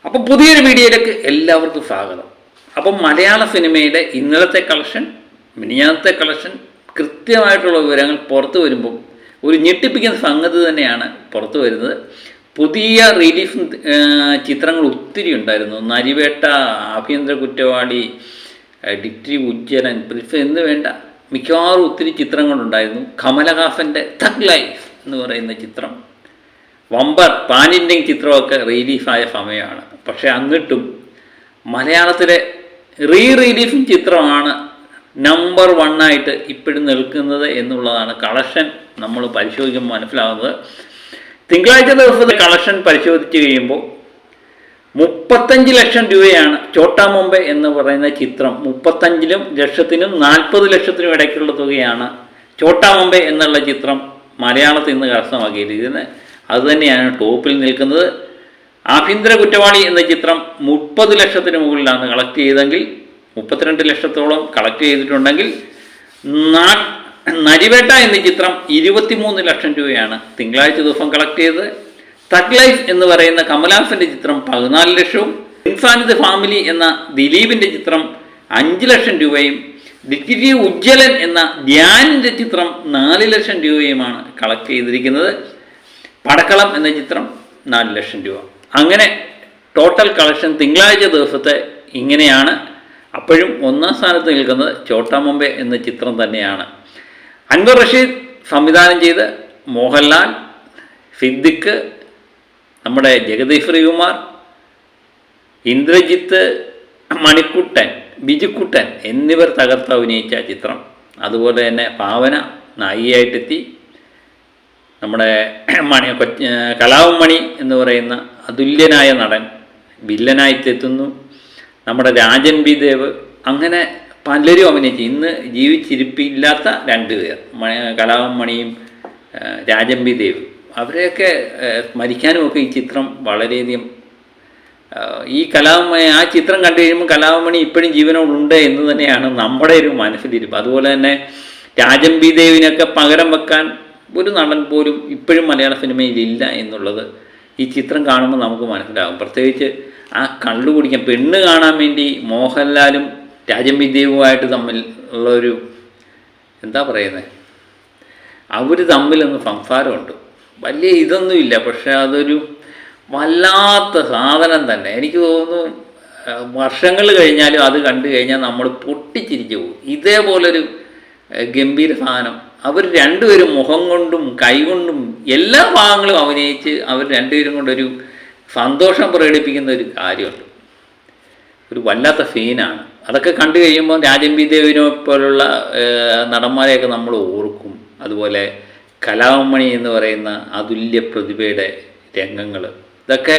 അപ്പം പുതിയൊരു വീഡിയോയിലേക്ക് എല്ലാവർക്കും സ്വാഗതം. അപ്പം മലയാള സിനിമയുടെ ഇന്നലത്തെ കളക്ഷൻ, മിനിഞ്ഞാന്നത്തെ കളക്ഷൻ, കൃത്യമായിട്ടുള്ള വിവരങ്ങൾ പുറത്തു വരുമ്പം ഒരു ഞെട്ടിപ്പിക്കുന്ന സംഗതി തന്നെയാണ് പുറത്തു വരുന്നത്. പുതിയ റിലീഫ് ചിത്രങ്ങൾ ഒത്തിരി ഉണ്ടായിരുന്നു. നരിവേട്ട, ആഭ്യന്തര കുറ്റവാളി, ഡിക്റ്ററി ഉജ്ജ്വലൻ, പ്രിൻസ് എന്ന് വേണ്ട മിക്കവാറും ഒത്തിരി ചിത്രങ്ങളുണ്ടായിരുന്നു. കമലഹാസൻ്റെ തഗ് ലൈഫ് എന്ന് പറയുന്ന ചിത്രം വമ്പർ പാൻ ഇന്ത്യൻ ചിത്രമൊക്കെ റിലീഫായ സമയമാണ്. പക്ഷേ എന്നിട്ടും മലയാളത്തിലെ റിലീഫ് ചിത്രമാണ് നമ്പർ 1 ആയിട്ട് ഇപ്പോഴും നിൽക്കുന്നത് എന്നുള്ളതാണ് കളക്ഷൻ നമ്മൾ പരിശോധിക്കുമ്പോൾ മനസ്സിലാകുന്നത്. തിങ്കളാഴ്ച ദിവസത്തെ കളക്ഷൻ പരിശോധിച്ച് കഴിയുമ്പോൾ 35 ലക്ഷം രൂപയാണ് ചോട്ടാ മുംബൈ എന്ന് പറയുന്ന ചിത്രം. 35 ലക്ഷത്തിനും 40 ലക്ഷത്തിനും ഇടയ്ക്കുള്ള തുകയാണ് ചോട്ടാ മുംബൈ എന്നുള്ള ചിത്രം മലയാളത്തിൽ നിന്ന് കരസ്ഥമാക്കിയിരിക്കുന്നത്. അതുതന്നെയാണ് ടോപ്പിൽ നിൽക്കുന്നത്. ആഭ്യന്തര കുറ്റവാളി എന്ന ചിത്രം 30 ലക്ഷത്തിന് മുകളിലാണ് കളക്ട് ചെയ്തെങ്കിൽ, 32 ലക്ഷത്തോളം കളക്ട് ചെയ്തിട്ടുണ്ടെങ്കിൽ, നരിവേട്ട എന്ന ചിത്രം 23 ലക്ഷം രൂപയാണ് തിങ്കളാഴ്ച ദിവസം കളക്ട് ചെയ്തത്. തഗ് ലൈഫ് എന്ന് പറയുന്ന കമലഹാസൻ്റെ ചിത്രം 14 ലക്ഷവും, ഇൻസാനിത് ഫാമിലി എന്ന ദിലീപിൻ്റെ ചിത്രം 5 ലക്ഷം രൂപയും, ഡിക്റ്ററി ഉജ്ജ്വലൻ എന്ന ധ്യാനിൻ്റെ ചിത്രം 4 ലക്ഷം രൂപയുമാണ് കളക്ട് ചെയ്തിരിക്കുന്നത്. പടക്കളം എന്ന ചിത്രം 4 ലക്ഷം രൂപ. അങ്ങനെ ടോട്ടൽ കളക്ഷൻ തിങ്കളാഴ്ച ദിവസത്തെ ഇങ്ങനെയാണ്. അപ്പോഴും ഒന്നാം സ്ഥാനത്ത് നിൽക്കുന്നത് ചോട്ടാ മുംബൈ എന്ന ചിത്രം തന്നെയാണ്. അൻവർ റഷീദ് സംവിധാനം ചെയ്ത് മോഹൻലാൽ, സിദ്ദിഖ്, നമ്മുടെ ജഗതി ശ്രീകുമാർ, ഇന്ദ്രജിത്ത്, മണിക്കുട്ടൻ, ബിജുക്കുട്ടൻ എന്നിവർ തകർത്ത് അഭിനയിച്ച ചിത്രം. അതുപോലെ തന്നെ ഭാവന നായികയായിട്ടെത്തി. നമ്മുടെ കലാഭവൻ മണി എന്ന് പറയുന്ന അതുല്യനായ നടൻ വില്ലനായിട്ടെത്തുന്നു. നമ്മുടെ രാജൻ ബി ദേവ്, അങ്ങനെ പലരും അഭിനയിച്ചു. ഇന്ന് ജീവിച്ചിരിപ്പില്ലാത്ത 2 പേർ, കലാഭവൻ മണിയും രാജൻ ബി ദേവ്. അവരെയൊക്കെ സ്മരിക്കാനുമൊക്കെ ഈ ചിത്രം വളരെയധികം, ഈ ആ ചിത്രം കണ്ടു കഴിയുമ്പോൾ കലാഭവൻ മണി ഇപ്പോഴും ജീവനോടുണ്ട് എന്ന് തന്നെയാണ് നമ്മുടെ ഒരു മനസ്സിലിരിപ്പ്. അതുപോലെ തന്നെ രാജൻ ബി ദേവിനൊക്കെ പകരം വെക്കാൻ ഒരു നടൻ പോലും ഇപ്പോഴും മലയാള സിനിമയിലില്ല എന്നുള്ളത് ഈ ചിത്രം കാണുമ്പോൾ നമുക്ക് മനസ്സിലാകും. പ്രത്യേകിച്ച് ആ കള്ളു കുടിക്കാൻ, പെണ്ണ് കാണാൻ വേണ്ടി മോഹൻലാലും രാജൻ ബി ദേവുമായിട്ട് തമ്മിൽ ഉള്ളൊരു എന്താ പറയുന്നത്, അവർ തമ്മിലൊന്ന് സംസാരമുണ്ട്. വലിയ ഇതൊന്നുമില്ല, പക്ഷേ അതൊരു വല്ലാത്ത സാധനം തന്നെ. എനിക്ക് തോന്നുന്നു വർഷങ്ങൾ കഴിഞ്ഞാലും അത് കണ്ടു കഴിഞ്ഞാൽ നമ്മൾ പൊട്ടിച്ചിരിച്ചു പോകും. ഇതേപോലൊരു ഗംഭീര സാധനം അവർ രണ്ടുപേരും മുഖം കൊണ്ടും കൈകൊണ്ടും എല്ലാ ഭാഗങ്ങളും അഭിനയിച്ച് അവർ രണ്ടുപേരും കൊണ്ടൊരു സന്തോഷം പ്രകടിപ്പിക്കുന്ന ഒരു കാര്യമുണ്ട്. ഒരു വല്ലാത്ത സീനാണ്. അതൊക്കെ കണ്ടു കഴിയുമ്പോൾ രാജൻ ബി ദേവിനെ പോലുള്ള നടന്മാരെയൊക്കെ നമ്മൾ ഓർക്കും. അതുപോലെ കലാഭവൻ മണി എന്ന് പറയുന്ന അതുല്യ പ്രതിഭയുടെ രംഗങ്ങൾ, ഇതൊക്കെ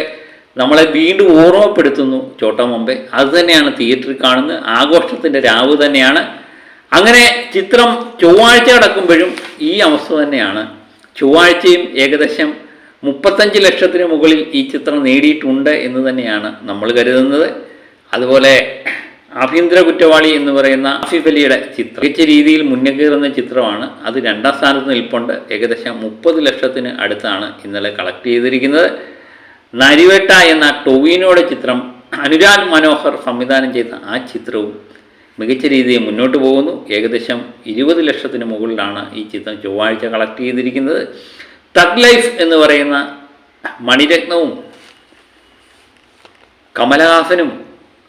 നമ്മളെ വീണ്ടും ഓർമ്മപ്പെടുത്തുന്നു ചോട്ടാ മുംബൈ. അതുതന്നെയാണ് തിയേറ്ററിൽ കാണുന്നത്. ആഘോഷത്തിൻ്റെ രാവ് തന്നെയാണ്. അങ്ങനെ ചിത്രം ചൊവ്വാഴ്ച കിടക്കുമ്പോഴും ഈ അവസ്ഥ തന്നെയാണ്. ചൊവ്വാഴ്ചയും ഏകദേശം 35 ലക്ഷത്തിന് മുകളിൽ ഈ ചിത്രം നേടിയിട്ടുണ്ട് എന്ന് തന്നെയാണ് നമ്മൾ കരുതുന്നത്. അതുപോലെ ആഭ്യന്തര കുറ്റവാളി എന്ന് പറയുന്ന ആസിഫ് അലിയുടെ ചിത്രം മികച്ച രീതിയിൽ മുന്നേറുന്ന ചിത്രമാണ്. അത് 2ാം സ്ഥാനത്ത് നിൽപ്പുണ്ട്. ഏകദേശം 30 ലക്ഷത്തിന് അടുത്താണ് ഇന്നലെ കളക്ട് ചെയ്തിരിക്കുന്നത്. നരിവേട്ട എന്ന ടൊവിനോയുടെ ചിത്രം അനുരാഗ് മനോഹർ സംവിധാനം ചെയ്ത ആ ചിത്രവും മികച്ച രീതിയിൽ മുന്നോട്ട് പോകുന്നു. ഏകദേശം 20 ലക്ഷത്തിന് മുകളിലാണ് ഈ ചിത്രം ചൊവ്വാഴ്ച കളക്ട് ചെയ്തിരിക്കുന്നത്. തഗ് ലൈഫ് എന്ന് പറയുന്ന മണിരത്നവും കമലഹാസനും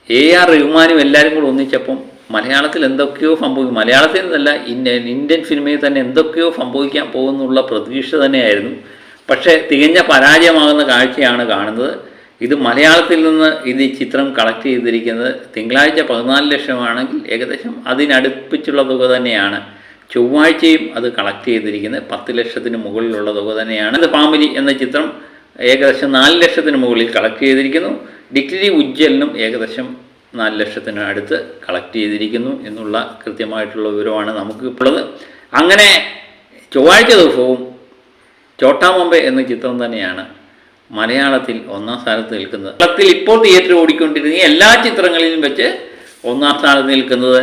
AR റഹ്മാനും എല്ലാവരും കൂടെ ഒന്നിച്ചപ്പം മലയാളത്തിൽ എന്തൊക്കെയോ സംഭവിക്കും. മലയാളത്തിൽ നിന്നല്ല, ഇന്ത്യൻ സിനിമയിൽ തന്നെ എന്തൊക്കെയോ സംഭവിക്കാൻ പോകുന്നുള്ള പ്രതീക്ഷ തന്നെയായിരുന്നു. പക്ഷേ തികഞ്ഞ പരാജയമാകുന്ന കാഴ്ചയാണ് കാണുന്നത്. ഇത് മലയാളത്തിൽ നിന്ന് ഈ ചിത്രം കളക്ട് ചെയ്തിരിക്കുന്നത് തിങ്കളാഴ്ച 14 ലക്ഷമാണെങ്കിൽ ഏകദേശം അതിനടുപ്പിച്ചുള്ള തുക തന്നെയാണ് ചൊവ്വാഴ്ചയും അത് കളക്ട് ചെയ്തിരിക്കുന്നത്. 10 ലക്ഷത്തിന് മുകളിലുള്ള തുക തന്നെയാണ്. ഫാമിലി എന്ന ചിത്രം ഏകദേശം 4 ലക്ഷത്തിന് മുകളിൽ കളക്ട് ചെയ്തിരിക്കുന്നു. ഡിക്റ്ററി ഉജ്ജ്വലനും ഏകദേശം 4 ലക്ഷത്തിന് അടുത്ത് കളക്ട് ചെയ്തിരിക്കുന്നു എന്നുള്ള കൃത്യമായിട്ടുള്ള വിവരമാണ് നമുക്ക് ഉള്ളത്. അങ്ങനെ ചൊവ്വാഴ്ച ദിവസവും ചോട്ടാ മുംബൈ എന്ന ചിത്രം തന്നെയാണ് മലയാളത്തിൽ 1ാം സ്ഥാനത്ത് നിൽക്കുന്നത്. കേരളത്തിൽ ഇപ്പോൾ തിയേറ്റർ ഓടിക്കൊണ്ടിരുന്ന എല്ലാ ചിത്രങ്ങളിലും വെച്ച് 1ാം സ്ഥാനത്ത് നിൽക്കുന്നത്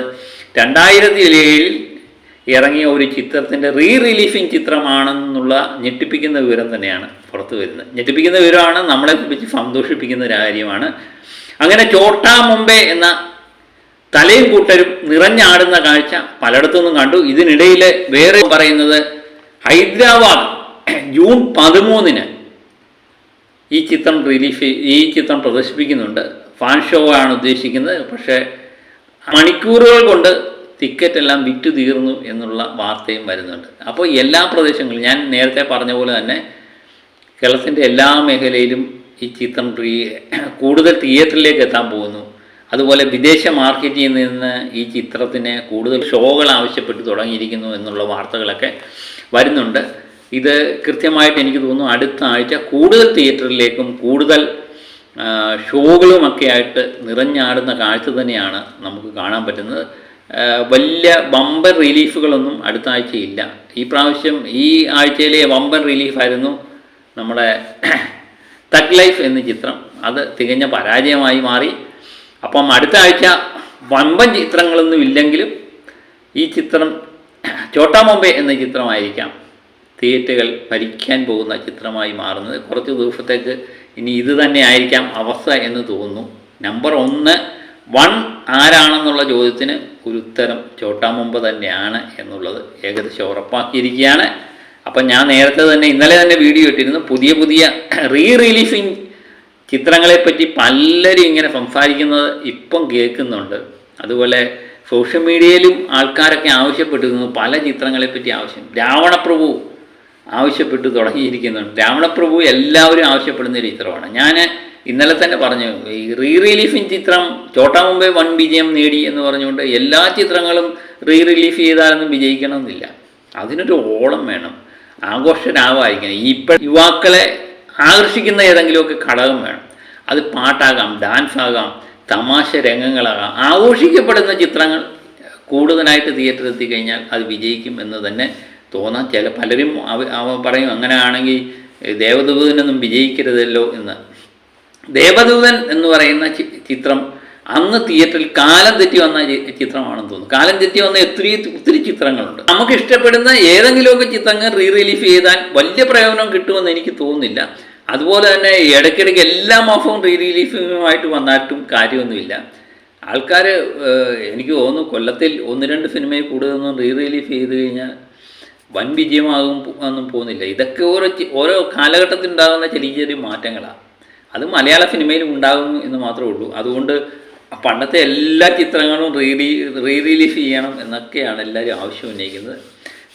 2007 ഇറങ്ങിയ ഒരു ചിത്രത്തിൻ്റെ റിലീഫിംഗ് ചിത്രമാണെന്നുള്ള ഞെട്ടിപ്പിക്കുന്ന വിവരം തന്നെയാണ് പുറത്തു വരുന്നത്. ഞെട്ടിപ്പിക്കുന്ന വിവരമാണ്, നമ്മളെ കുറിച്ച് സന്തോഷിപ്പിക്കുന്ന ഒരു കാര്യമാണ്. അങ്ങനെ ചോട്ടാ മുംബൈ എന്ന തലയും കൂട്ടരും നിറഞ്ഞാടുന്ന കാഴ്ച പലയിടത്തുനിന്നും കണ്ടു. ഇതിനിടയിൽ വേറെ പറയുന്നത് ഹൈദരാബാദ് ജൂൺ 13 ഈ ചിത്രം പ്രദർശിപ്പിക്കുന്നുണ്ട്. ഫാൻ ഷോ ആണ് ഉദ്ദേശിക്കുന്നത്. പക്ഷേ മണിക്കൂറുകൾ കൊണ്ട് ടിക്കറ്റ് എല്ലാം വിറ്റു തീർന്നു എന്നുള്ള വാർത്തയും വരുന്നുണ്ട്. അപ്പോൾ എല്ലാ പ്രദേശങ്ങളും ഞാൻ നേരത്തെ പറഞ്ഞ പോലെ തന്നെ കേരളത്തിൻ്റെ എല്ലാ മേഖലയിലും ഈ ചിത്രം കൂടുതൽ തിയേറ്ററിലേക്ക് എത്താൻ പോകുന്നു. അതുപോലെ വിദേശ മാർക്കറ്റിൽ നിന്ന് ഈ ചിത്രത്തിന് കൂടുതൽ ഷോകൾ ആവശ്യപ്പെട്ട് തുടങ്ങിയിരിക്കുന്നു എന്നുള്ള വാർത്തകളൊക്കെ വരുന്നുണ്ട്. ഇത് കൃത്യമായിട്ട് എനിക്ക് തോന്നുന്നു അടുത്ത ആഴ്ച കൂടുതൽ തിയേറ്ററിലേക്കും കൂടുതൽ ഷോകളുമൊക്കെ ആയിട്ട് നിറഞ്ഞാടുന്ന കാഴ്ച തന്നെയാണ് നമുക്ക് കാണാൻ പറ്റുന്നത്. വലിയ ബമ്പർ റിലീഫുകളൊന്നും അടുത്ത ആഴ്ചയില്ല. ഈ പ്രാവശ്യം ഈ ആഴ്ചയിലെ ബമ്പർ റിലീഫായിരുന്നു നമ്മുടെ തഗ് ലൈഫ് എന്ന ചിത്രം. അത് തികഞ്ഞ പരാജയമായി മാറി. അപ്പം അടുത്ത ആഴ്ച വമ്പൻ ചിത്രങ്ങളൊന്നും ഇല്ലെങ്കിലും ഈ ചിത്രം ചോട്ടാ മുംബൈ എന്ന ചിത്രമായിരിക്കാം തിയേറ്ററുകൾ ഭരിക്കാൻ പോകുന്ന ചിത്രമായി മാറുന്നത്. കുറച്ച് ദിവസത്തേക്ക് ഇനി ഇത് തന്നെ ആയിരിക്കാം അവസ്ഥ എന്ന് തോന്നുന്നു. നമ്പർ 1 ആരാണെന്നുള്ള ചോദ്യത്തിന് ഒരു ഉത്തരം ചോട്ടാ മുംബൈ തന്നെയാണ് എന്നുള്ളത് ഏകദേശം ഉറപ്പാക്കിയിരിക്കുകയാണ്. അപ്പം ഞാൻ നേരത്തെ തന്നെ ഇന്നലെ തന്നെ വീഡിയോ ഇട്ടിരുന്നു. പുതിയ റിലീഫിങ് ചിത്രങ്ങളെപ്പറ്റി പലരും ഇങ്ങനെ സംസാരിക്കുന്നത് ഇപ്പം കേൾക്കുന്നുണ്ട്. അതുപോലെ സോഷ്യൽ മീഡിയയിലും ആൾക്കാരൊക്കെ ആവശ്യപ്പെട്ടിരുന്നു പല ചിത്രങ്ങളെപ്പറ്റി രാവണപ്രഭു ആവശ്യപ്പെട്ട് തുടങ്ങിയിരിക്കുന്നുണ്ട്. രാവണപ്രഭു എല്ലാവരും ആവശ്യപ്പെടുന്ന ഒരു ചിത്രമാണ്. ഞാൻ ഇന്നലെ തന്നെ പറഞ്ഞു, ഈ റിലീഫിങ് ചിത്രം ചോട്ടാ മുംബൈ 1 വിജയം നേടി എന്ന് പറഞ്ഞുകൊണ്ട് എല്ലാ ചിത്രങ്ങളും റിലീഫ് ചെയ്താലൊന്നും വിജയിക്കണമെന്നില്ല. അതിനൊരു ഓളം വേണം, ആഘോഷരാവായിരിക്കണം. ഇപ്പം യുവാക്കളെ ആകർഷിക്കുന്ന ഏതെങ്കിലുമൊക്കെ ഘടകം വേണം. അത് പാട്ടാകാം, ഡാൻസ് ആകാം, തമാശ രംഗങ്ങളാകാം. ആഘോഷിക്കപ്പെടുന്ന ചിത്രങ്ങൾ കൂടുതലായിട്ട് തിയേറ്ററിൽ എത്തിക്കഴിഞ്ഞാൽ അത് വിജയിക്കും എന്ന് തന്നെ തോന്നാം. പലരും പറയും അങ്ങനെ ആണെങ്കിൽ ദേവദൂതനൊന്നും വിജയിക്കരുതല്ലോ എന്ന്. ദേവദൂതൻ എന്ന് പറയുന്ന ചിത്രം അന്ന് തിയേറ്ററിൽ കാലം തെറ്റി വന്ന ചിത്രമാണെന്ന് തോന്നുന്നു. കാലം തെറ്റി വന്ന ഒത്തിരി ചിത്രങ്ങളുണ്ട്. നമുക്ക് ഇഷ്ടപ്പെടുന്ന ഏതെങ്കിലുമൊക്കെ ചിത്രങ്ങൾ റിലീഫ് ചെയ്താൽ വലിയ പ്രയോജനം കിട്ടുമെന്ന് എനിക്ക് തോന്നുന്നില്ല. അതുപോലെ തന്നെ ഇടയ്ക്കിടയ്ക്ക് എല്ലാ മാസവും റിലീഫുമായിട്ട് വന്നിട്ടും കാര്യമൊന്നുമില്ല. ആൾക്കാർ എനിക്ക് തോന്നുന്നു കൊല്ലത്തിൽ 1-2 സിനിമയിൽ കൂടുതലൊന്നും റിലീഫ് ചെയ്ത് കഴിഞ്ഞാൽ വൻ വിജയമാകും ഒന്നും പോകുന്നില്ല. ഇതൊക്കെ ഓരോ കാലഘട്ടത്തിൽ ഉണ്ടാകുന്ന ചെറിയ മാറ്റങ്ങളാണ്. അത് മലയാള സിനിമയിലും ഉണ്ടാകുന്നു എന്ന് മാത്രമേ ഉള്ളൂ. അതുകൊണ്ട് പണ്ടത്തെ എല്ലാ ചിത്രങ്ങളും റിലീഫ് ചെയ്യണം എന്നൊക്കെയാണ് എല്ലാവരും ആവശ്യം ഉന്നയിക്കുന്നത്.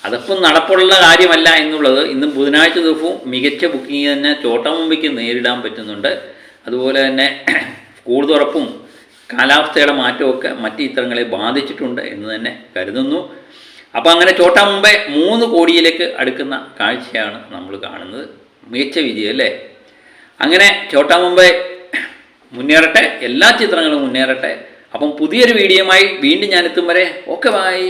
അതൊപ്പം നടപ്പുള്ള കാര്യമല്ല എന്നുള്ളത്. ഇന്ന് ബുധനാഴ്ച ദിവസവും മികച്ച ബുക്കിംഗ് തന്നെ ചോട്ടാ മുംബൈക്ക് നേരിടാൻ പറ്റുന്നുണ്ട്. അതുപോലെ തന്നെ സ്കൂൾ തുറപ്പും കാലാവസ്ഥയുടെ മാറ്റമൊക്കെ മറ്റ് ചിത്രങ്ങളെ ബാധിച്ചിട്ടുണ്ട് എന്ന് തന്നെ കരുതുന്നു. അപ്പോൾ അങ്ങനെ ചോട്ടാ മുംബൈ 3 കോടിയിലേക്ക് അടുക്കുന്ന കാഴ്ചയാണ് നമ്മൾ കാണുന്നത്. മികച്ച വിജയം അല്ലേ? അങ്ങനെ ചോട്ടാ മുംബൈ മുന്നേറട്ടെ, എല്ലാ ചിത്രങ്ങളും മുന്നേറട്ടെ. അപ്പം പുതിയൊരു വീഡിയോയുമായി വീണ്ടും ഞാൻ എത്തും വരെ ഓക്കെ ബൈ.